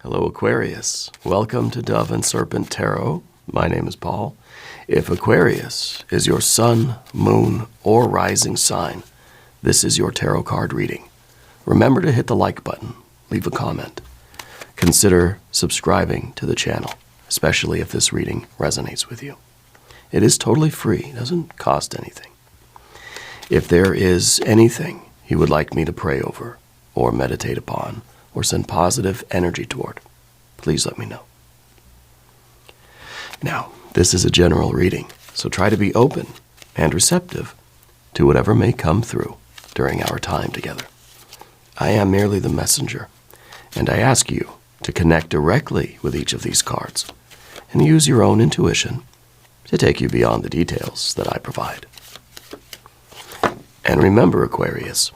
Hello, Aquarius. Welcome to Dove and Serpent Tarot. My name is Paul. If Aquarius is your sun, moon, or rising sign, this is your tarot card reading. Remember to hit the like button, leave a comment. Consider subscribing to the channel, especially if this reading resonates with you. It is totally free, doesn't cost anything. If there is anything you would like me to pray over, or meditate upon, or send positive energy toward, please let me know. Now, this is a general reading, so try to be open and receptive to whatever may come through during our time together. I am merely the messenger, and I ask you to connect directly with each of these cards and use your own intuition to take you beyond the details that I provide. And remember, Aquarius,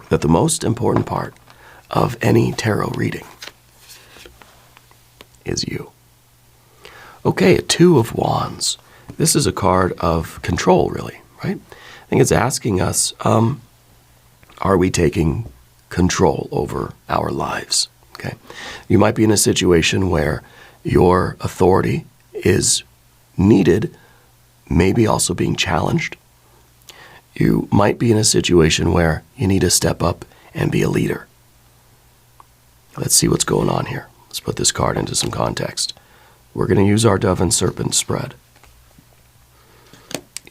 that the most important part of any tarot reading is you. Okay, a Two of Wands. This is a card of control, really, right? I think it's asking us, are we taking control over our lives? Okay, you might be in a situation where your authority is needed, maybe also being challenged. You might be in a situation where you need to step up and be a leader. Let's see what's going on here. Let's put this card into some context. We're going to use our Dove and Serpent spread.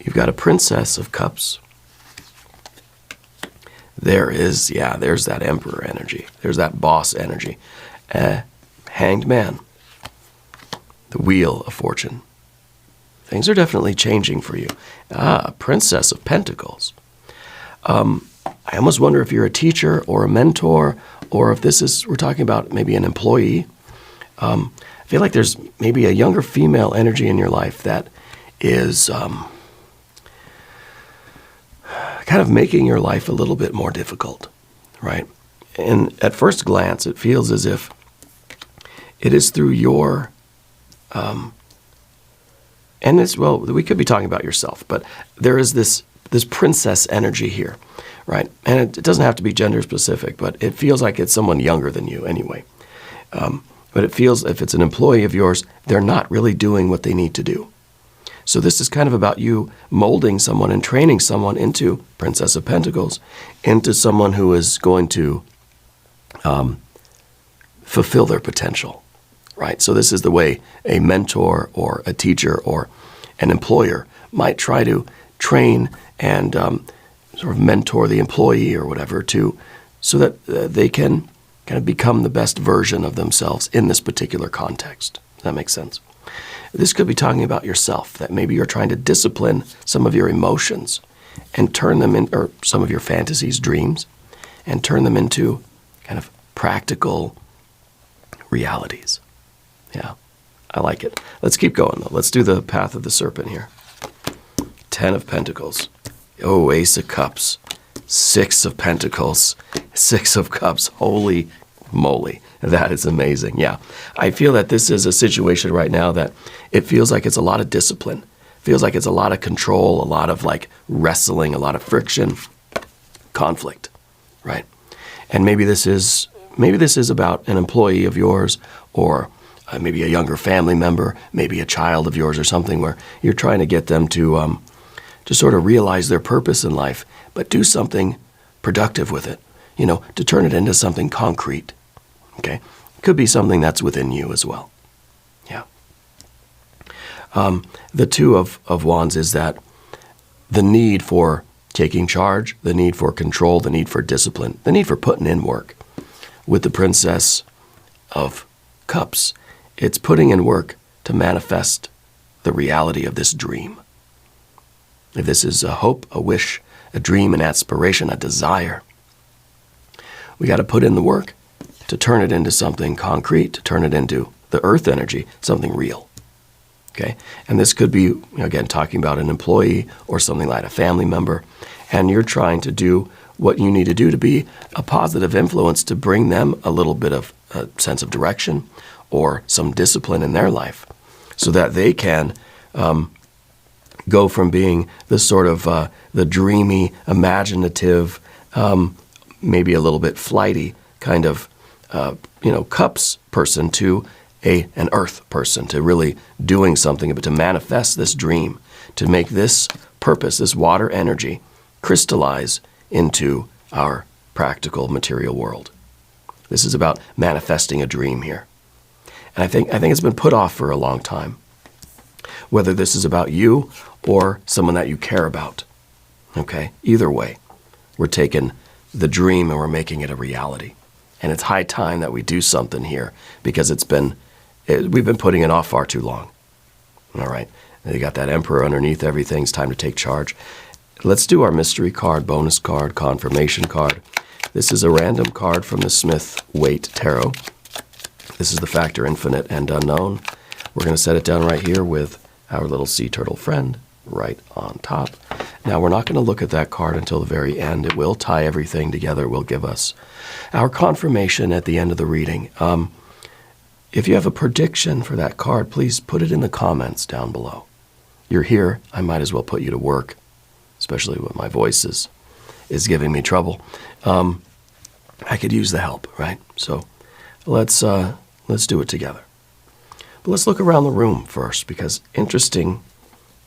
You've got a Princess of Cups. There's that Emperor energy. There's that boss energy. Hanged Man. The Wheel of Fortune. Things are definitely changing for you. Princess of Pentacles. I almost wonder if you're a teacher or a mentor, or if we're talking about maybe an employee. I feel like there's maybe a younger female energy in your life that is kind of making your life a little bit more difficult, right? And at first glance, it feels as if it is through your, we could be talking about yourself, but there is this princess energy here, right? And it doesn't have to be gender specific, but it feels like it's someone younger than you anyway. But it feels if it's an employee of yours, they're not really doing what they need to do. So this is kind of about you molding someone and training someone into Princess of Pentacles, into someone who is going to fulfill their potential, right? So this is the way a mentor or a teacher or an employer might try to train and sort of mentor the employee or whatever so that they can kind of become the best version of themselves in this particular context. Does that make sense? This could be talking about yourself, that maybe you're trying to discipline some of your emotions and turn them in, or some of your fantasies, dreams, and turn them into kind of practical realities. Yeah, I like it. Let's keep going, though. Let's do the Path of the Serpent here. 10 of Pentacles. Oh, Ace of Cups. 6 of Pentacles. 6 of Cups. Holy moly. That is amazing. Yeah. I feel that this is a situation right now that it feels like it's a lot of discipline. Feels like it's a lot of control, a lot of like wrestling, a lot of friction, conflict, right? And maybe this is about an employee of yours, or maybe a younger family member, maybe a child of yours or something, where you're trying to get them to sort of realize their purpose in life, but do something productive with it, to turn it into something concrete, okay? Could be something that's within you as well, yeah. The Two of Wands is that the need for taking charge, the need for control, the need for discipline, the need for putting in work. With the Princess of Cups, it's putting in work to manifest the reality of this dream. If this is a hope, a wish, a dream, an aspiration, a desire, we got to put in the work to turn it into something concrete, to turn it into the earth energy, something real. Okay? And this could be, again, talking about an employee or something like a family member, and you're trying to do what you need to do to be a positive influence to bring them a little bit of a sense of direction or some discipline in their life so that they can go from being the sort of the dreamy, imaginative, maybe a little bit flighty kind of cups person to an earth person, to really doing something, but to manifest this dream, to make this purpose, this water energy, crystallize into our practical material world. This is about manifesting a dream here. And I think it's been put off for a long time, whether this is about you or someone that you care about. Okay? Either way, we're taking the dream and we're making it a reality. And it's high time that we do something here, because we've been putting it off far too long. All right? You got that Emperor underneath everything. It's time to take charge. Let's do our mystery card, bonus card, confirmation card. This is a random card from the Smith-Waite Tarot. This is the factor infinite and unknown. We're going to set it down right here with our little sea turtle friend right on top. Now, we're not going to look at that card until the very end. It will tie everything together. It will give us our confirmation at the end of the reading. If you have a prediction for that card, please put it in the comments down below. You're here. I might as well put you to work, especially when my voice is giving me trouble. I could use the help, right? So let's do it together. But let's look around the room first, because interesting,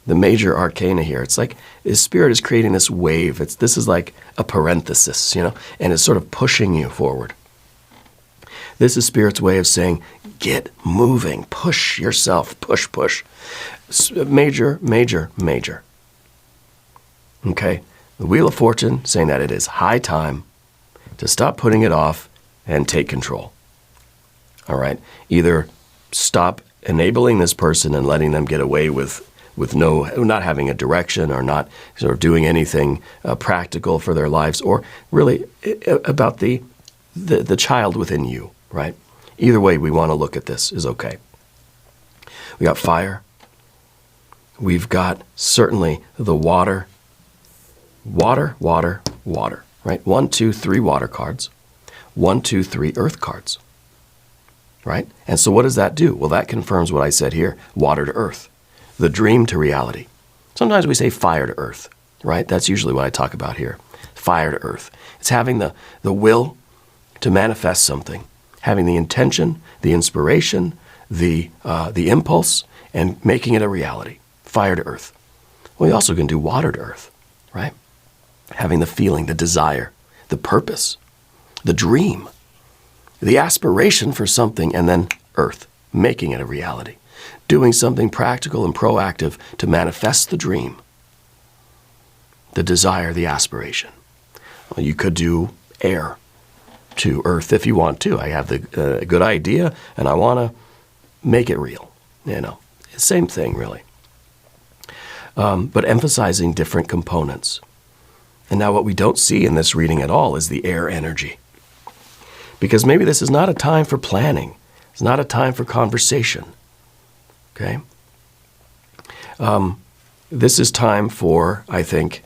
the major arcana here, it's like his spirit is creating this wave. This is like a parenthesis, and it's sort of pushing you forward. This is Spirit's way of saying, get moving, push yourself, push. Major, major, major. Okay? The Wheel of Fortune saying that it is high time to stop putting it off and take control. All right? Either stop enabling this person and letting them get away with not having a direction, or not sort of doing anything practical for their lives, or really about the child within you, right? Either way we want to look at this is okay. We got fire. We've got certainly the water, right? 1, 2, 3 water cards. 1, 2, 3 earth cards, right? And so what does that do? Well, that confirms what I said here, water to earth, the dream to reality. Sometimes we say fire to earth, right? That's usually what I talk about here, fire to earth. It's having the will to manifest something, having the intention, the inspiration, the impulse, and making it a reality. Fire to earth. Well, you also can do water to earth, right? Having the feeling, the desire, the purpose, the dream, the aspiration for something, and then earth, making it a reality. Doing something practical and proactive to manifest the dream, the desire, the aspiration. Well, you could do air to earth if you want to. I have the good idea and I want to make it real. Same thing really. But emphasizing different components. And now what we don't see in this reading at all is the air energy. Because maybe this is not a time for planning. It's not a time for conversation. Okay? This is time for, I think,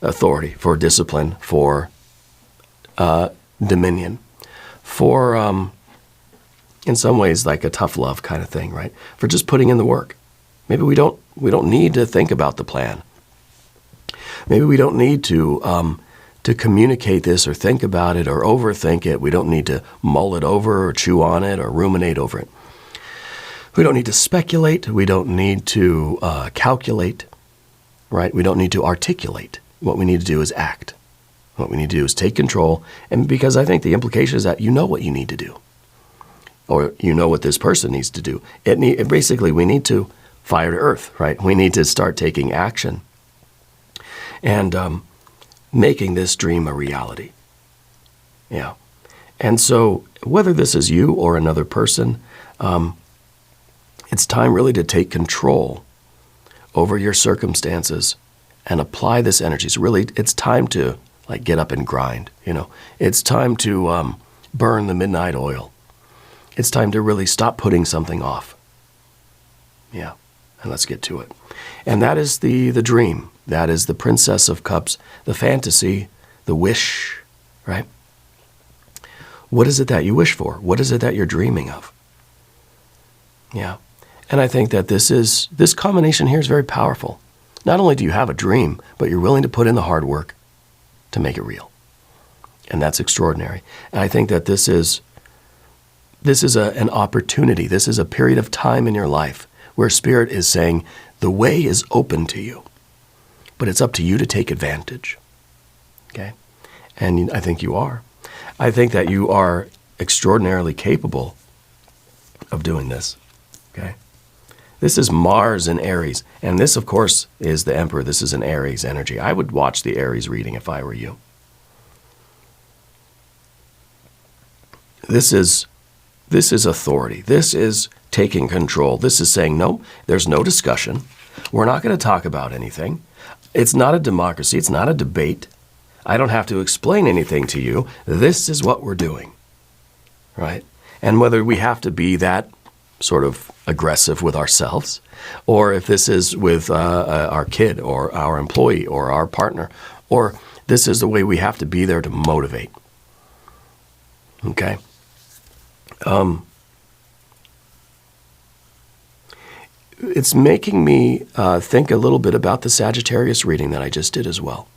authority, for discipline, for dominion, for, in some ways, like a tough love kind of thing, right? For just putting in the work. Maybe we don't need to think about the plan. Maybe we don't need to communicate this or think about it or overthink it. We don't need to mull it over or chew on it or ruminate over it. We don't need to speculate. We don't need to calculate, right? We don't need to articulate. What we need to do is act. What we need to do is take control. And because I think the implication is that you know what you need to do, or you know what this person needs to do. Basically, we need to fire to earth, right? We need to start taking action and making this dream a reality. Yeah. And so whether this is you or another person, it's time really to take control over your circumstances and apply this energy. So really, it's time to get up and grind. It's time to burn the midnight oil. It's time to really stop putting something off. Yeah, and let's get to it. And that is the dream. That is the Princess of Cups, the fantasy, the wish, right? What is it that you wish for? What is it that you're dreaming of? Yeah. And I think that this combination here is very powerful. Not only do you have a dream, but you're willing to put in the hard work to make it real. And that's extraordinary. And I think that this is an opportunity. This is a period of time in your life where Spirit is saying, the way is open to you, but it's up to you to take advantage. Okay? And I think you are. I think that you are extraordinarily capable of doing this. Okay? This is Mars in Aries. And this, of course, is the Emperor. This is an Aries energy. I would watch the Aries reading if I were you. This is authority. This is taking control. This is saying, no, there's no discussion. We're not going to talk about anything. It's not a democracy. It's not a debate. I don't have to explain anything to you. This is what we're doing, right? And whether we have to be that sort of aggressive with ourselves, or if this is with our kid or our employee or our partner, or this is the way we have to be there to motivate. Okay? It's making me think a little bit about the Sagittarius reading that I just did as well.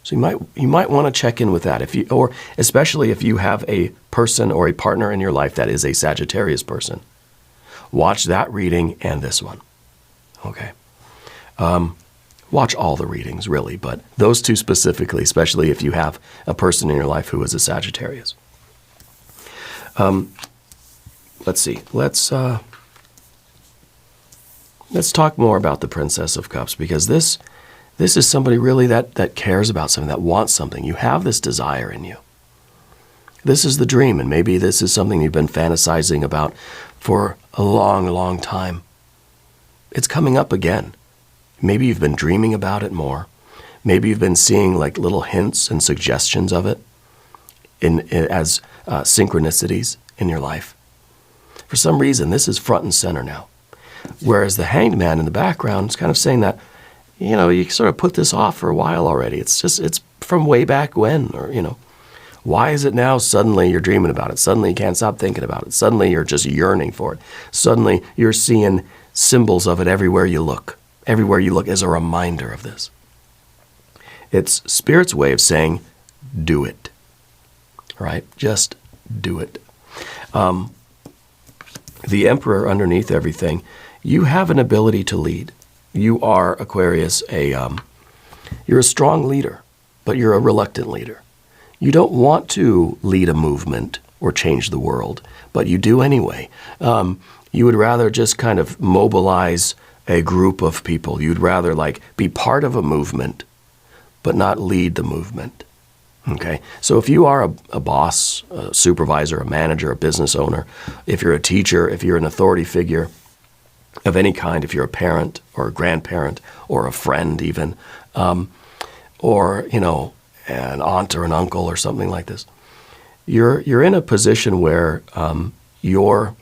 So you might want to check in with that, or especially if you have a person or a partner in your life that is a Sagittarius person. Watch that reading and this one. Okay. Watch all the readings, really, but those two specifically, especially if you have a person in your life who is a Sagittarius. Let's see. Let's talk more about the Princess of Cups, because this is somebody really that cares about something, that wants something. You have this desire in you. This is the dream, and maybe this is something you've been fantasizing about for a long, long time. It's coming up again. Maybe you've been dreaming about it more. Maybe you've been seeing like little hints and suggestions of it as synchronicities in your life. For some reason, this is front and center now. Whereas the Hanged Man in the background is kind of saying that, you sort of put this off for a while already. It's from way back when, or, why is it now suddenly you're dreaming about it? Suddenly you can't stop thinking about it. Suddenly you're just yearning for it. Suddenly you're seeing symbols of it everywhere you look. Everywhere you look is a reminder of this. It's Spirit's way of saying, do it. Right? Just do it. The Emperor underneath everything, you have an ability to lead. You are, Aquarius, you're a strong leader, but you're a reluctant leader. You don't want to lead a movement or change the world, but you do anyway. You would rather just kind of mobilize a group of people. You'd rather be part of a movement, but not lead the movement. Okay, so if you are a boss, a supervisor, a manager, a business owner, if you're a teacher, if you're an authority figure of any kind, if you're a parent or a grandparent or a friend even, or, an aunt or an uncle or something like this, you're in a position where your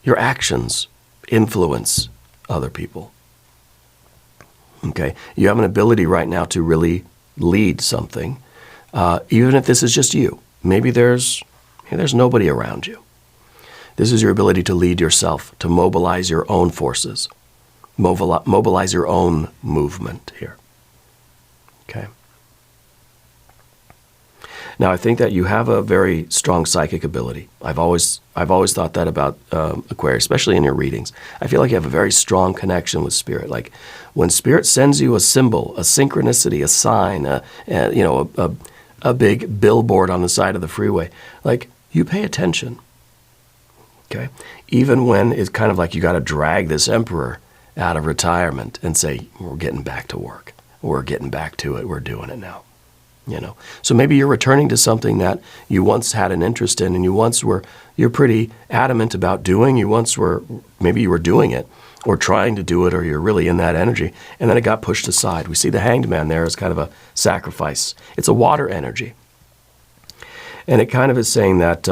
actions influence other people. Okay, you have an ability right now to really lead something, even if this is just you. Maybe there's nobody around you. This is your ability to lead yourself, to mobilize your own forces, mobilize your own movement here. Okay. Now, I think that you have a very strong psychic ability. I've always thought that about Aquarius, especially in your readings. I feel like you have a very strong connection with Spirit. Like when Spirit sends you a symbol, a synchronicity, a sign, a big billboard on the side of the freeway, you pay attention. Okay, even when it's kind of like you got to drag this Emperor out of retirement and say, we're getting back to work, we're getting back to it, we're doing it now. So maybe you're returning to something that you once had an interest in, and you're pretty adamant about doing. Maybe you were doing it or trying to do it, or you're really in that energy, and then it got pushed aside. We see the Hanged Man there as kind of a sacrifice. It's a water energy. And it kind of is saying that,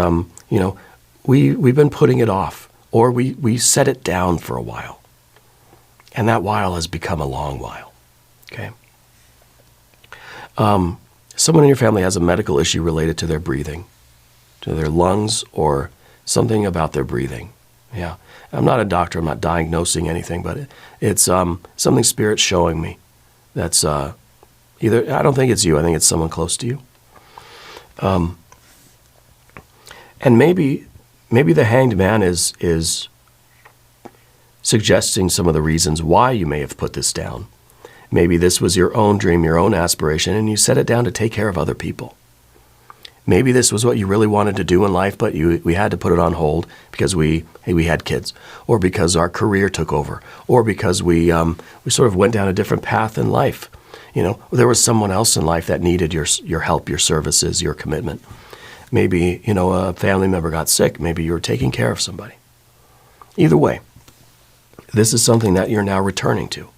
we've been putting it off, or we set it down for a while. And that while has become a long while. Okay? Someone in your family has a medical issue related to their breathing, to their lungs, or something about their breathing. Yeah. I'm not a doctor. I'm not diagnosing anything, but it's something Spirit's showing me that's Either, I don't think it's you. I think it's someone close to you. And maybe the Hanged Man is suggesting some of the reasons why you may have put this down. Maybe this was your own dream, your own aspiration, and you set it down to take care of other people. Maybe this was what you really wanted to do in life, but we had to put it on hold because we had kids, or because our career took over, or because we sort of went down a different path in life. You know, there was someone else in life that needed your help, your services, your commitment. Maybe, you know, a family member got sick. Maybe you were taking care of somebody. Either way, this is something that you're now returning to.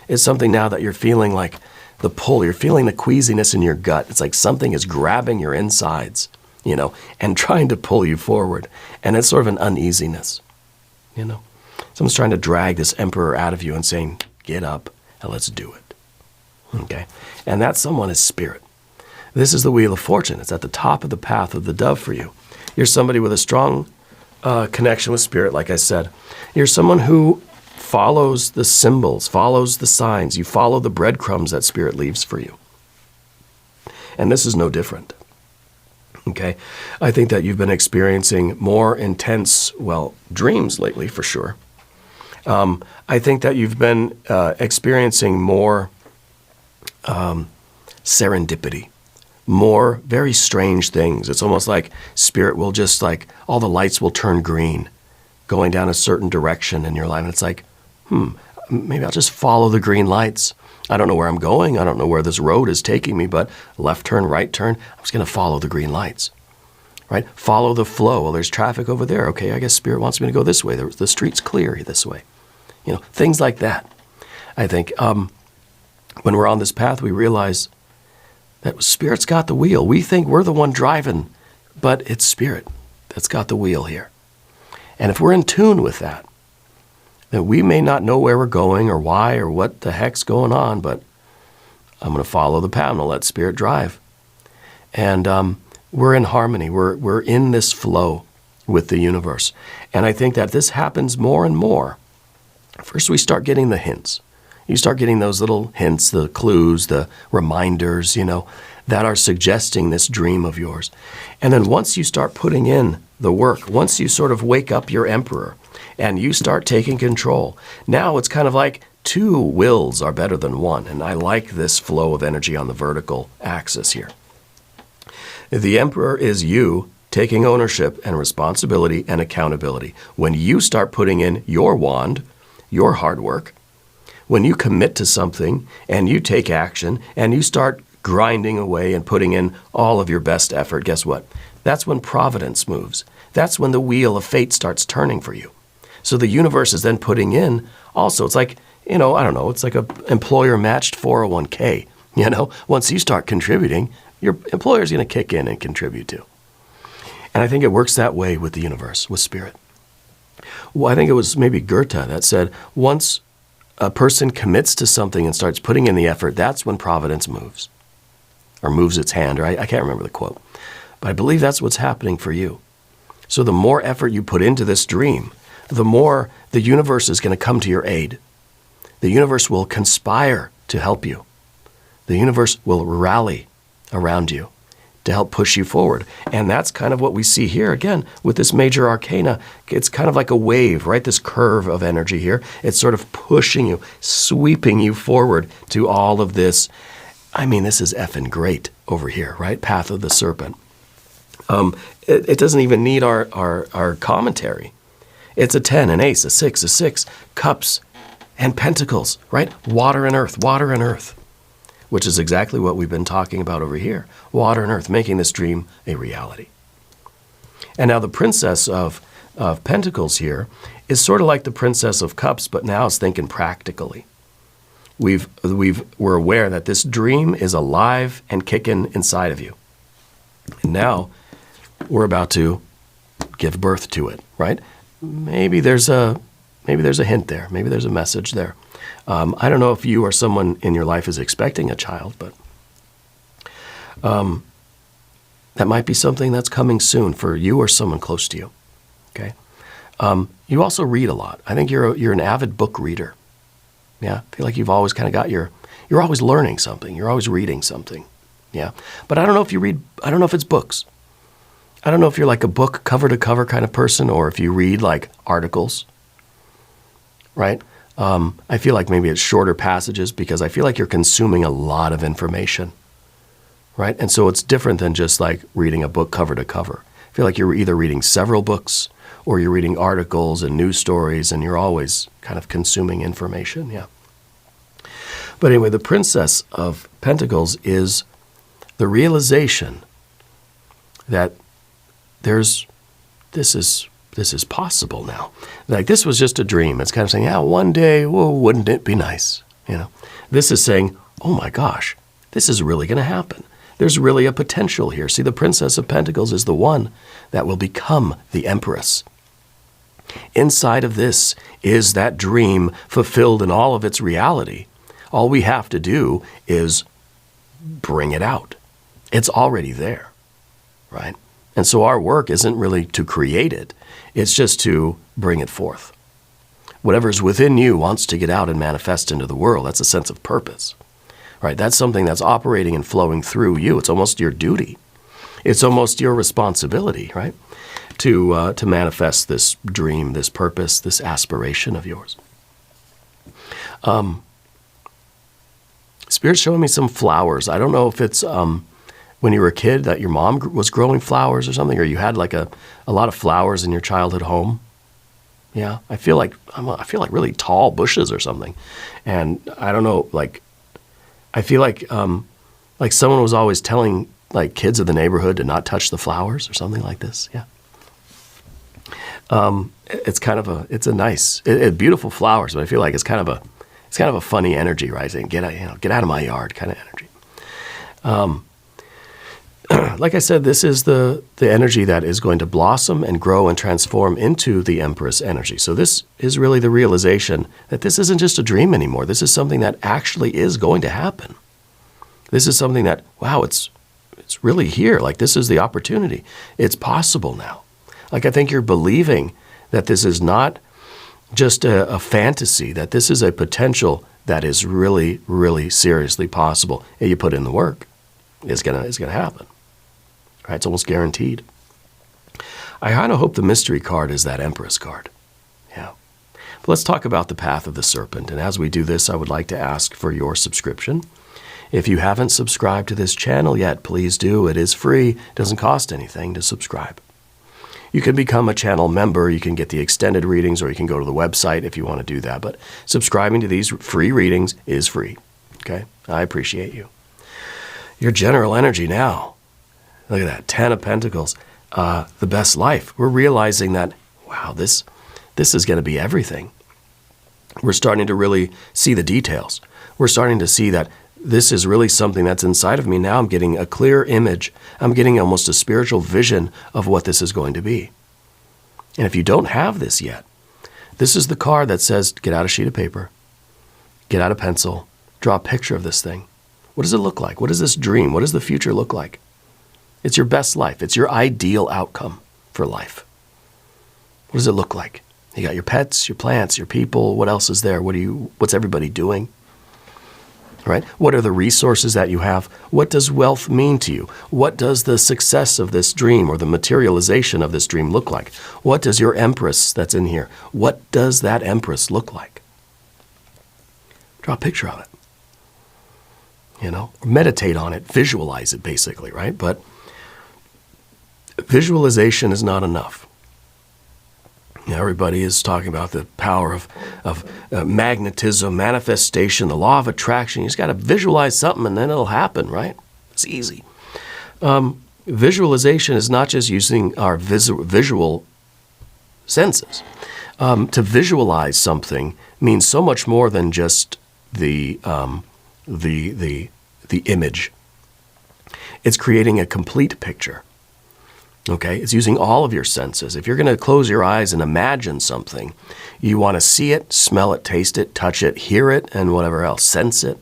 It's something now that you're feeling like the pull. You're feeling the queasiness in your gut. It's like something is grabbing your insides, you know, and trying to pull you forward. And it's sort of an uneasiness, you know. Someone's trying to drag this emperor out of you and saying, get up and let's do it. Okay? And that someone is spirit. This is the Wheel of Fortune. It's at the top of the path of the dove for you. You're somebody with a strong connection with spirit, like I said. You're someone who follows the symbols, follows the signs. You follow the breadcrumbs that spirit leaves for you. And this is no different. Okay? I think that you've been experiencing more intense, dreams lately, for sure. I think that you've been experiencing more serendipity, more very strange things. It's almost like spirit will just all the lights will turn green going down a certain direction in your life. And it's like, maybe I'll just follow the green lights. I don't know where I'm going. I don't know where this road is taking me, but left turn, right turn, I'm just going to follow the green lights, right? Follow the flow. Well, there's traffic over there. Okay, I guess spirit wants me to go this way. The street's clear this way. You know, things like that. I think when we're on this path, we realize that spirit's got the wheel. We think we're the one driving, but it's spirit that's got the wheel here. And if we're in tune with that, then we may not know where we're going or why or what the heck's going on, but I'm going to follow the path and I'll let spirit drive. And we're in harmony. We're in this flow with the universe. And I think that this happens more and more. First, we start getting the hints. You start getting those little hints, the clues, the reminders, you know, that are suggesting this dream of yours. And then once you start putting in the work, once you sort of wake up your emperor and you start taking control, now it's kind of like two wills are better than one. And I like this flow of energy on the vertical axis here. The emperor is you taking ownership and responsibility and accountability. When you start putting in your wand, your hard work, when you commit to something and you take action and you start grinding away and putting in all of your best effort, guess what? That's when providence moves. That's when the wheel of fate starts turning for you. So the universe is then putting in also, it's like, you know, I don't know, it's like a employer matched 401k. You know, once you start contributing, your employer's going to kick in and contribute too. And I think it works that way with the universe, with spirit. Well, I think it was maybe Goethe that said, once a person commits to something and starts putting in the effort, that's when providence moves, or moves its hand, or I can't remember the quote. But I believe that's what's happening for you. So the more effort you put into this dream, the more the universe is going to come to your aid. The universe will conspire to help you. The universe will rally around you to help push you forward. And that's kind of what we see here again with this major arcana. It's kind of like a wave, right? This curve of energy here. It's sort of pushing you, sweeping you forward to all of this. I mean, this is effing great over here, right? Path of the Serpent. It doesn't even need our commentary. It's a 10, an ace, a 6, cups and pentacles, right? Water and earth, which is exactly what we've been talking about over here. Water and earth, making this dream a reality. And now the Princess of Pentacles here is sort of like the Princess of Cups, but now it's thinking practically. We're aware that this dream is alive and kicking inside of you. And now we're about to give birth to it, right? Maybe there's a hint there. Maybe there's a message there. I don't know if you or someone in your life is expecting a child, but that might be something that's coming soon for you or someone close to you. Okay. You also read a lot. I think you're an avid book reader. Yeah, I feel like you've always kind of got your You're always learning something. You're always reading something. Yeah. But I don't know if it's books. I don't know if you're like a book cover to cover kind of person, or if you read like articles, right? I feel like maybe it's shorter passages, because I feel like you're consuming a lot of information, right? And so it's different than just like reading a book cover to cover. I feel like you're either reading several books or you're reading articles and news stories, and you're always kind of consuming information. Yeah. But anyway, the Princess of Pentacles is the realization that this is possible now. Like, this was just a dream. It's kind of saying, yeah, one day, well, wouldn't it be nice? This is saying, oh my gosh, this is really going to happen. There's really a potential here. See, the Princess of Pentacles is the one that will become the Empress. Inside of this is that dream fulfilled in all of its reality. All we have to do is bring it out. It's already there, right? And so our work isn't really to create it. It's just to bring it forth. Whatever's within you wants to get out and manifest into the world. That's a sense of purpose, right? That's something that's operating and flowing through you. It's almost your duty. It's almost your responsibility, right? To manifest this dream, this purpose, this aspiration of yours. Spirit's showing me some flowers. I don't know if it's when you were a kid that your mom was growing flowers or something, or you had like a lot of flowers in your childhood home. Yeah, I feel like really tall bushes or something, and I don't know. Like, I feel like someone was always telling like kids of the neighborhood to not touch the flowers or something like this. Yeah. It's kind of it's beautiful flowers, but I feel like it's kind of a funny energy, right? Saying, get out of my yard kind of energy. Like I said, this is the energy that is going to blossom and grow and transform into the Empress energy. So this is really the realization that this isn't just a dream anymore. This is something that actually is going to happen. This is something that, wow, it's really here. Like, this is the opportunity. It's possible now. Like, I think you're believing that this is not just a fantasy, that this is a potential that is really, really seriously possible. And you put in the work, it's gonna happen. Right? It's almost guaranteed. I kind of hope the mystery card is that Empress card. Yeah. But let's talk about the path of the serpent. And as we do this, I would like to ask for your subscription. If you haven't subscribed to this channel yet, please do. It is free. It doesn't cost anything to subscribe. You can become a channel member. You can get the extended readings, or you can go to the website if you want to do that. But subscribing to these free readings is free. Okay? I appreciate you. Your general energy now. Look at that, 10 of Pentacles, the best life. We're realizing that, wow, this is going to be everything. We're starting to really see the details. We're starting to see that this is really something that's inside of me. Now I'm getting a clear image. I'm getting almost a spiritual vision of what this is going to be. And if you don't have this yet, this is the card that says, get out a sheet of paper, get out a pencil, draw a picture of this thing. What does it look like? What is this dream? What does the future look like? It's your best life. It's your ideal outcome for life. What does it look like? You got your pets, your plants, your people. What else is there? What's everybody doing? Right? What are the resources that you have? What does wealth mean to you? What does the success of this dream or the materialization of this dream look like? What does your Empress that's in here, what does that Empress look like? Draw a picture of it. Meditate on it, visualize it basically, right? But visualization is not enough. Everybody is talking about the power of magnetism, manifestation, the law of attraction. You just got to visualize something and then it'll happen, right? It's easy. Visualization is not just using our visual senses. To visualize something means so much more than just the image. It's creating a complete picture. Okay, it's using all of your senses. If you're going to close your eyes and imagine something, you want to see it, smell it, taste it, touch it, hear it, and whatever else, sense it.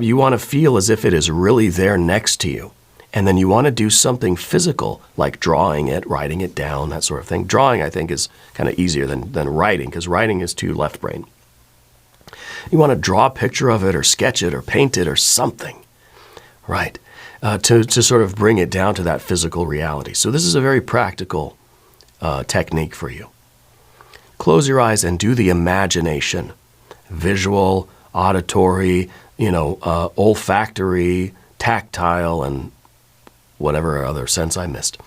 You want to feel as if it is really there next to you. And then you want to do something physical, like drawing it, writing it down, that sort of thing. Drawing, I think, is kind of easier than writing, because writing is too left brain. You want to draw a picture of it or sketch it or paint it or something, right? To sort of bring it down to that physical reality. So this is a very practical technique for you. Close your eyes and do the imagination. Visual, auditory, olfactory, tactile, and whatever other sense I missed.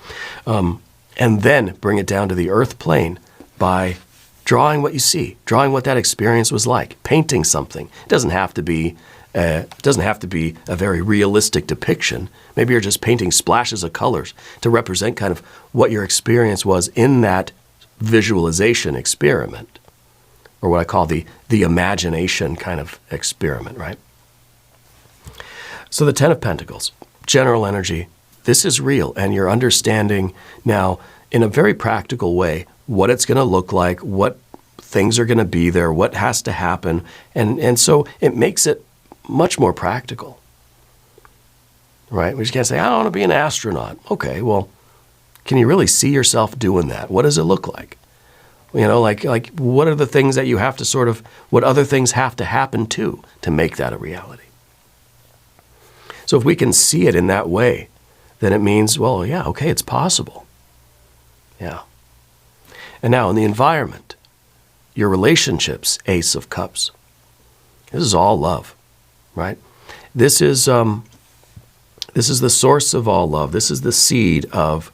And then bring it down to the earth plane by drawing what you see, drawing what that experience was like, painting something. It doesn't have to be a very realistic depiction. Maybe you're just painting splashes of colors to represent kind of what your experience was in that visualization experiment, or what I call the imagination kind of experiment, right? So the Ten of Pentacles, general energy, this is real, and you're understanding now in a very practical way what it's going to look like, what things are going to be there, what has to happen, and so it makes it much more practical, right? We just can't say, I want to be an astronaut. Okay, well, can you really see yourself doing that? What does it look like? Like what are the things that you have to what other things have to happen to make that a reality? So if we can see it in that way, then it means, well, yeah, okay, it's possible. Yeah. And now in the environment, your relationships, Ace of Cups. This is all love, right? This is the source of all love. This is the seed of,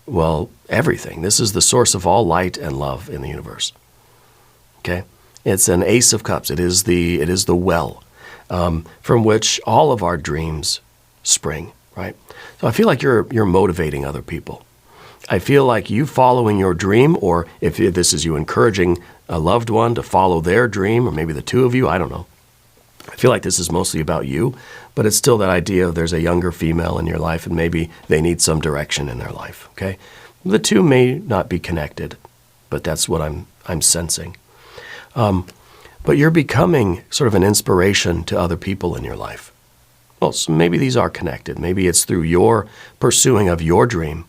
well, everything. This is the source of all light and love in the universe. Okay? It's an Ace of Cups. It is the well from which all of our dreams spring, right? So I feel like you're motivating other people. I feel like you following your dream, or if this is you encouraging a loved one to follow their dream, or maybe the two of you, I don't know. I feel like this is mostly about you, but it's still that idea of there's a younger female in your life and maybe they need some direction in their life, okay? The two may not be connected, but that's what I'm sensing. But you're becoming sort of an inspiration to other people in your life. Well, so maybe these are connected. Maybe it's through your pursuing of your dream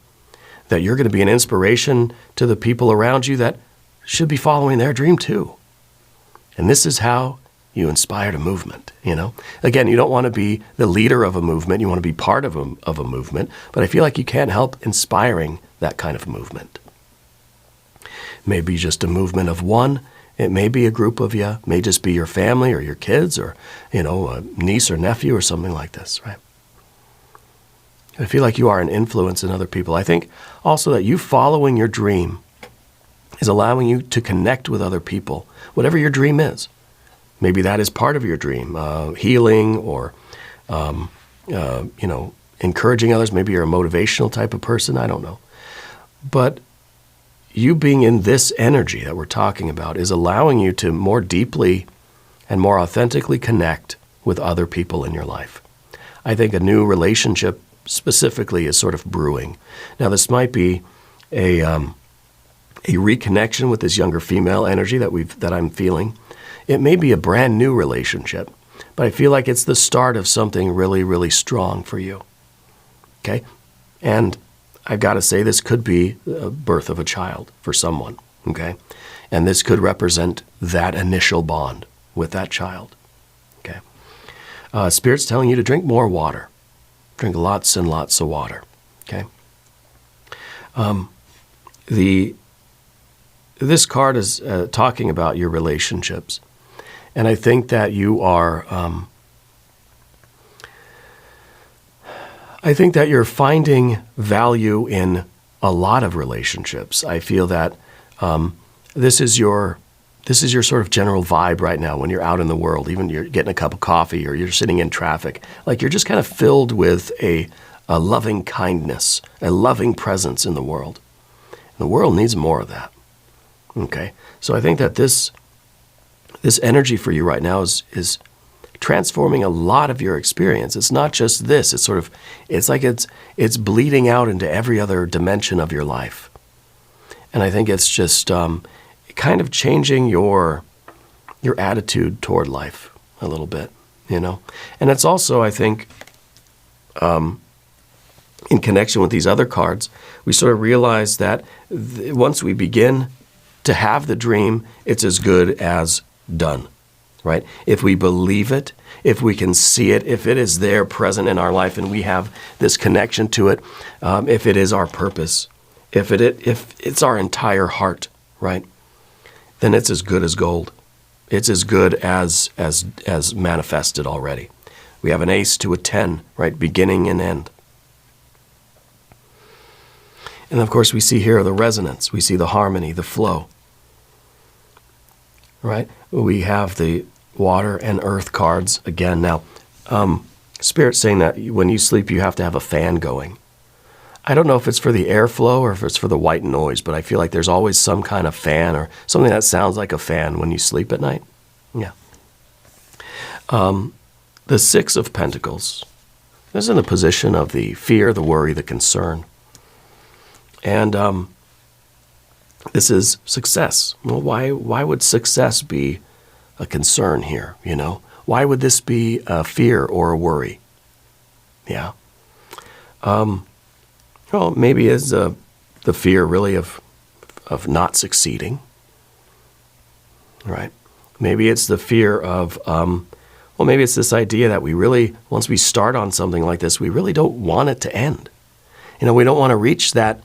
that you're going to be an inspiration to the people around you that should be following their dream too. And this is how you inspired a movement, Again, you don't want to be the leader of a movement. You want to be part of a movement. But I feel like you can't help inspiring that kind of movement. Maybe just a movement of one. It may be a group of you. It may just be your family or your kids or, a niece or nephew or something like this, right? I feel like you are an influence in other people. I think also that you following your dream is allowing you to connect with other people, whatever your dream is. Maybe that is part of your dream, healing or, encouraging others. Maybe you're a motivational type of person. I don't know. But you being in this energy that we're talking about is allowing you to more deeply and more authentically connect with other people in your life. I think a new relationship specifically is sort of brewing. Now, this might be a reconnection with this younger female energy that I'm feeling. It may be a brand new relationship, but I feel like it's the start of something really, really strong for you. Okay? And I've got to say, this could be the birth of a child for someone. Okay? And this could represent that initial bond with that child. Okay? Spirit's telling you to drink more water. Drink lots and lots of water. Okay? This card is talking about your relationships. And I think that you are, I think that you're finding value in a lot of relationships. I feel that this is your sort of general vibe right now when you're out in the world, even you're getting a cup of coffee or you're sitting in traffic. Like you're just kind of filled with a loving kindness, a loving presence in the world. And the world needs more of that. Okay? So I think that this energy for you right now is transforming a lot of your experience. It's not just this. It's like it's bleeding out into every other dimension of your life. And I think it's just kind of changing your attitude toward life a little bit, And it's also, I think, in connection with these other cards, we sort of realize that once we begin to have the dream, it's as good as done. right? If we believe it, if we can see it, if it is there present in our life and we have this connection to it, if it is our purpose, if it's our entire heart, right? Then it's as good as gold. It's as good as manifested already. We have an ace to a 10, right? Beginning and end. And of course we see here the resonance. We see the harmony, the flow, right? We have the water and earth cards again. Now, Spirit's saying that when you sleep, you have to have a fan going. I don't know if it's for the airflow or if it's for the white noise, but I feel like there's always some kind of fan or something that sounds like a fan when you sleep at night. Yeah. The Six of Pentacles. This is in the position of the fear, the worry, the concern. And this is success. Well, why would success be a concern here, you know? Why would this be a fear or a worry? Yeah. Well, maybe it's the fear really of not succeeding, right? Maybe it's the fear of, well, maybe it's this idea that we really, once we start on something like this, we really don't want it to end. You know, we don't want to reach that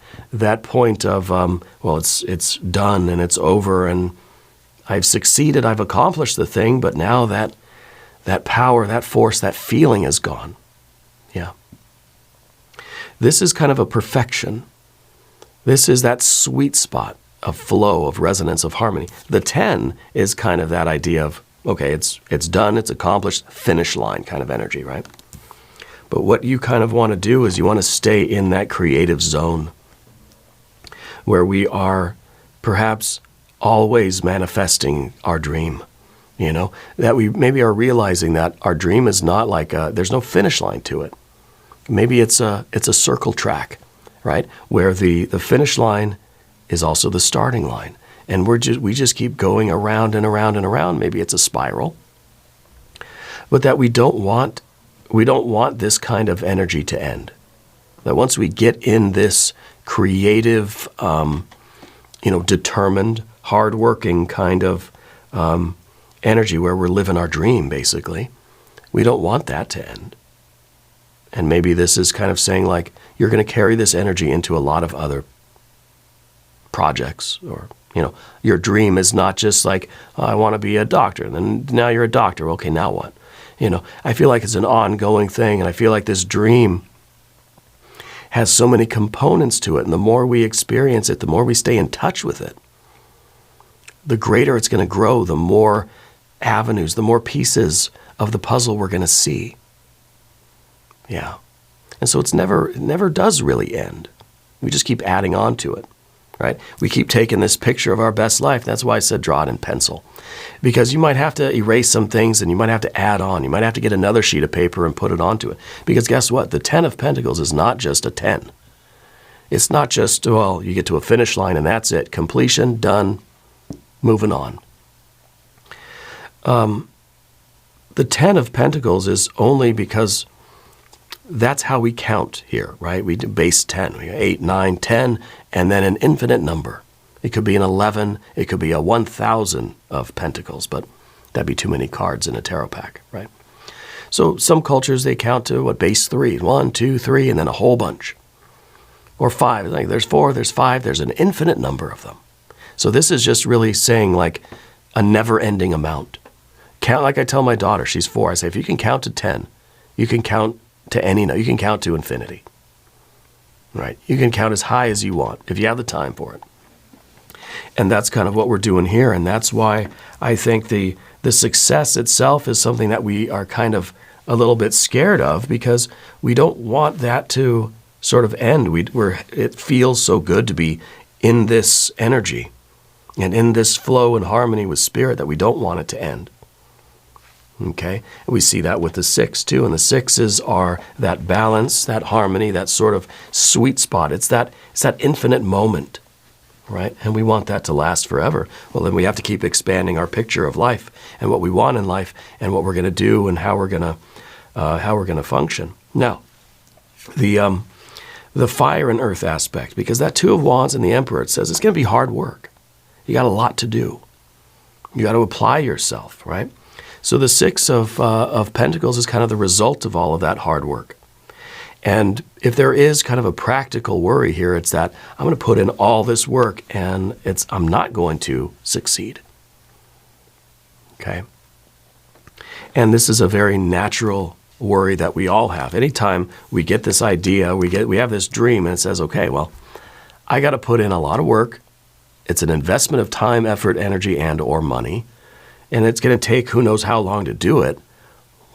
point of, well, it's done and it's over and I've succeeded, I've accomplished the thing, but now that power, that force, that feeling is gone. Yeah. This is kind of a perfection. This is that sweet spot of flow, of resonance, of harmony. The 10 is kind of that idea of, okay, it's done, it's accomplished, finish line kind of energy, right? But what you kind of want to do is you want to stay in that creative zone where we are perhaps always manifesting our dream, you know, that we maybe are realizing that our dream is not like there's no finish line to it. Maybe it's a circle track, right? Where the finish line is also the starting line. And we just keep going around and around and around. Maybe it's a spiral. But that we don't want this kind of energy to end. That once we get in this creative, determined, hardworking kind of energy where we're living our dream, basically, we don't want that to end. And maybe this is kind of saying, like, you're going to carry this energy into a lot of other projects. Or, you know, your dream is not just like, oh, I want to be a doctor. And then now you're a doctor. Okay, now what? You know, I feel like it's an ongoing thing. And I feel like this dream has so many components to it. And the more we experience it, the more we stay in touch with it, the greater it's going to grow, the more avenues, the more pieces of the puzzle we're going to see. Yeah. And so it never does really end. We just keep adding on to it, right? We keep taking this picture of our best life. That's why I said draw it in pencil. Because you might have to erase some things and you might have to add on. You might have to get another sheet of paper and put it onto it. Because guess what? The 10 of Pentacles is not just a 10. It's not just, well, you get to a finish line and that's it. Completion, done, moving on. The 10 of Pentacles is only because that's how we count here, right? We do base 10, we 8, 9, 10, and then an infinite number. It could be an 11, it could be a 1,000 of Pentacles, but that'd be too many cards in a tarot pack, right? So some cultures, they count to base 3, 1, 2, 3, and then a whole bunch. Or 5, like there's 4, there's 5, there's an infinite number of them. So this is just really saying like a never-ending amount. Count, like I tell my daughter, she's 4, I say, if you can count to 10, you can count to any, you can count to infinity, right? You can count as high as you want if you have the time for it. And that's kind of what we're doing here. And that's why I think the success itself is something that we are kind of a little bit scared of, because we don't want that to sort of end. It feels so good to be in this energy and in this flow and harmony with Spirit that we don't want it to end. Okay, and we see that with the 6 too, and the 6s are that balance, that harmony, that sort of sweet spot. It's that infinite moment, right? And we want that to last forever. Well, then we have to keep expanding our picture of life and what we want in life and what we're going to do and how we're going to function. Now, the fire and earth aspect, because that 2 of Wands and the Emperor, it says it's going to be hard work. You got a lot to do. You got to apply yourself, right? So the Six of Pentacles is kind of the result of all of that hard work. And if there is kind of a practical worry here, it's that I'm going to put in all this work and I'm not going to succeed. Okay? And this is a very natural worry that we all have. Anytime we get this idea, we have this dream, and it says, okay, well, I got to put in a lot of work. It's an investment of time, effort, energy, and or money. And it's going to take who knows how long to do it.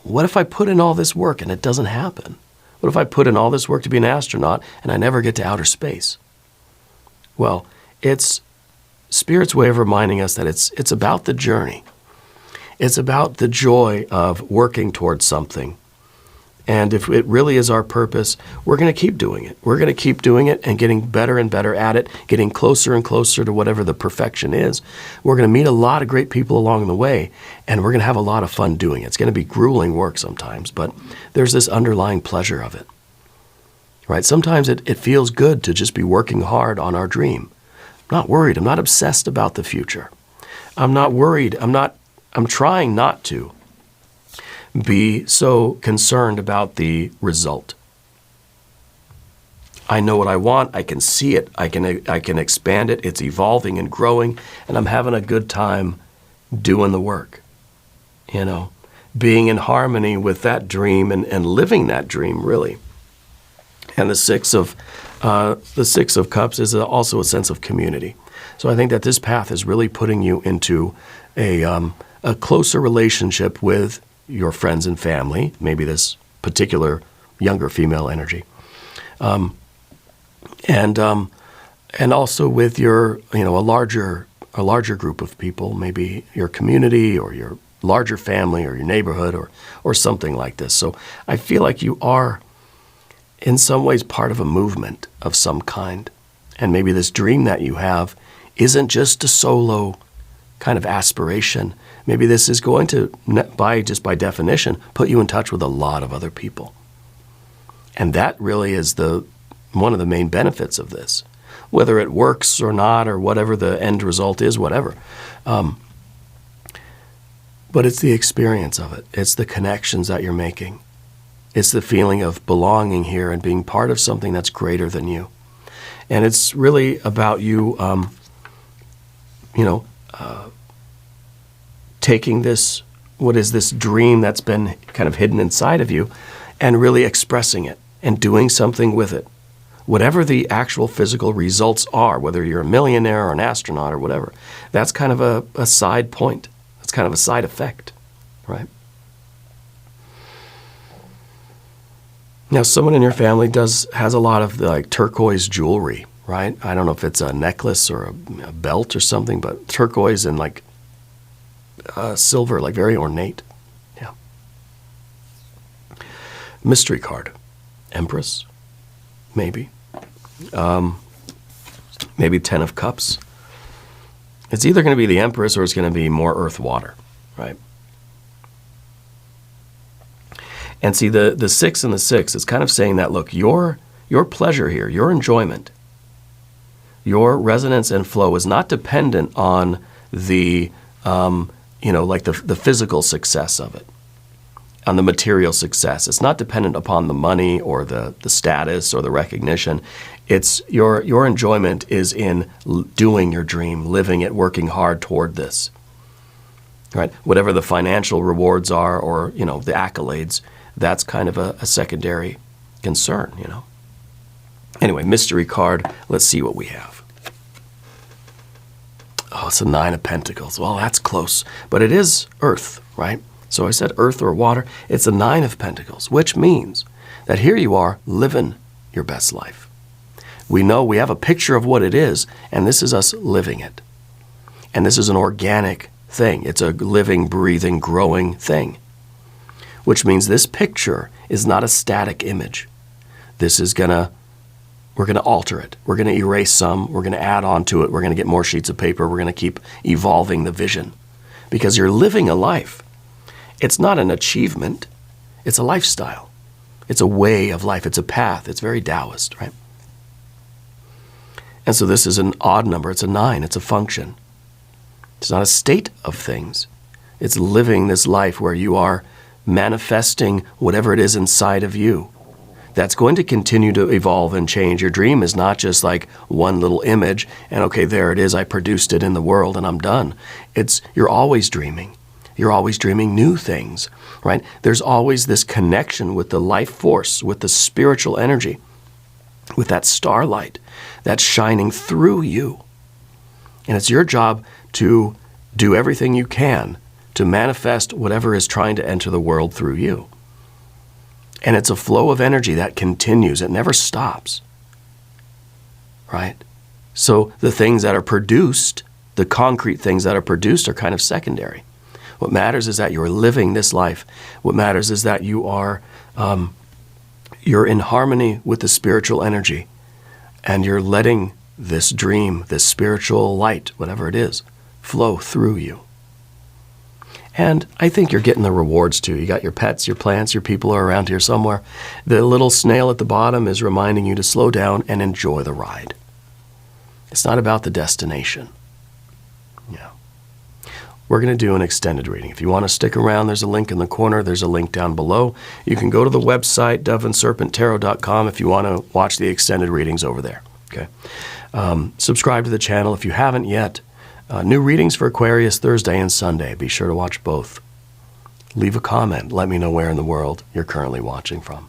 What if I put in all this work and it doesn't happen? What if I put in all this work to be an astronaut and I never get to outer space? Well, it's Spirit's way of reminding us that it's about the journey. It's about the joy of working towards something. And if it really is our purpose, we're going to keep doing it. We're going to keep doing it and getting better and better at it, getting closer and closer to whatever the perfection is. We're going to meet a lot of great people along the way, and we're going to have a lot of fun doing it. It's going to be grueling work sometimes, but there's this underlying pleasure of it. Right? Sometimes it feels good to just be working hard on our dream. I'm not worried. I'm not obsessed about the future. I'm not worried. I'm trying not to be so concerned about the result. I know what I want. I can see it. I can expand it. It's evolving and growing, and I'm having a good time doing the work. You know, being in harmony with that dream and living that dream, really. And the Six of Cups is also a sense of community. So I think that this path is really putting you into a closer relationship with your friends and family, maybe this particular younger female energy, and also with your, a larger group of people, maybe your community or your larger family or your neighborhood or something like this. So I feel like you are, in some ways, part of a movement of some kind, and maybe this dream that you have isn't just a solo kind of aspiration. Maybe this is going to, by definition, put you in touch with a lot of other people. And that really is one of the main benefits of this. Whether it works or not, or whatever the end result is, whatever. But it's the experience of it. It's the connections that you're making. It's the feeling of belonging here and being part of something that's greater than you. And it's really about you, taking this, what is this dream that's been kind of hidden inside of you, and really expressing it and doing something with it. Whatever the actual physical results are, whether you're a millionaire or an astronaut or whatever, that's kind of a side point. That's kind of a side effect, right? Now, someone in your family has a lot of like turquoise jewelry, right? I don't know if it's a necklace or a belt or something, but turquoise and like silver, like very ornate. Yeah. Mystery card. Empress, maybe. Maybe 10 of Cups. It's either going to be the Empress or it's going to be more earth, water, right? And see, the 6 and the 6, it's kind of saying that, look, your pleasure here, your enjoyment, your resonance and flow is not dependent on the, like the physical success of it, on the material success. It's not dependent upon the money or the status or the recognition. It's your enjoyment is in doing your dream, living it, working hard toward this, right? Whatever the financial rewards are or, the accolades, that's kind of a secondary concern, Anyway, mystery card, let's see what we have. Oh, it's a 9 of Pentacles. Well, that's close, but it is earth, right? So I said earth or water. It's a 9 of Pentacles, which means that here you are living your best life. We know we have a picture of what it is, and this is us living it. And this is an organic thing. It's a living, breathing, growing thing, which means this picture is not a static image. We're going to alter it. We're going to erase some. We're going to add on to it. We're going to get more sheets of paper. We're going to keep evolving the vision because you're living a life. It's not an achievement. It's a lifestyle. It's a way of life. It's a path. It's very Taoist, right? And so this is an odd number. It's a 9. It's a function. It's not a state of things. It's living this life where you are manifesting whatever it is inside of you. That's going to continue to evolve and change. Your dream is not just like one little image and, okay, there it is, I produced it in the world and I'm done. You're always dreaming. You're always dreaming new things, right? There's always this connection with the life force, with the spiritual energy, with that starlight that's shining through you. And it's your job to do everything you can to manifest whatever is trying to enter the world through you. And it's a flow of energy that continues. It never stops, right? So the things that are produced, the concrete things that are produced, are kind of secondary. What matters is that you're living this life. What matters is that you're in harmony with the spiritual energy, and you're letting this dream, this spiritual light, whatever it is, flow through you. And I think you're getting the rewards too. You got your pets, your plants, your people are around here somewhere. The little snail at the bottom is reminding you to slow down and enjoy the ride. It's not about the destination. Yeah. We're going to do an extended reading. If you want to stick around, there's a link in the corner. There's a link down below. You can go to the website, doveandserpenttarot.com, if you want to watch the extended readings over there. Okay. Subscribe to the channel if you haven't yet. New readings for Aquarius Thursday and Sunday. Be sure to watch both. Leave a comment. Let me know where in the world you're currently watching from.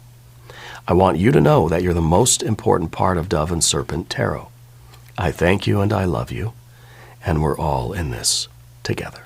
I want you to know that you're the most important part of Dove and Serpent Tarot. I thank you and I love you, and we're all in this together.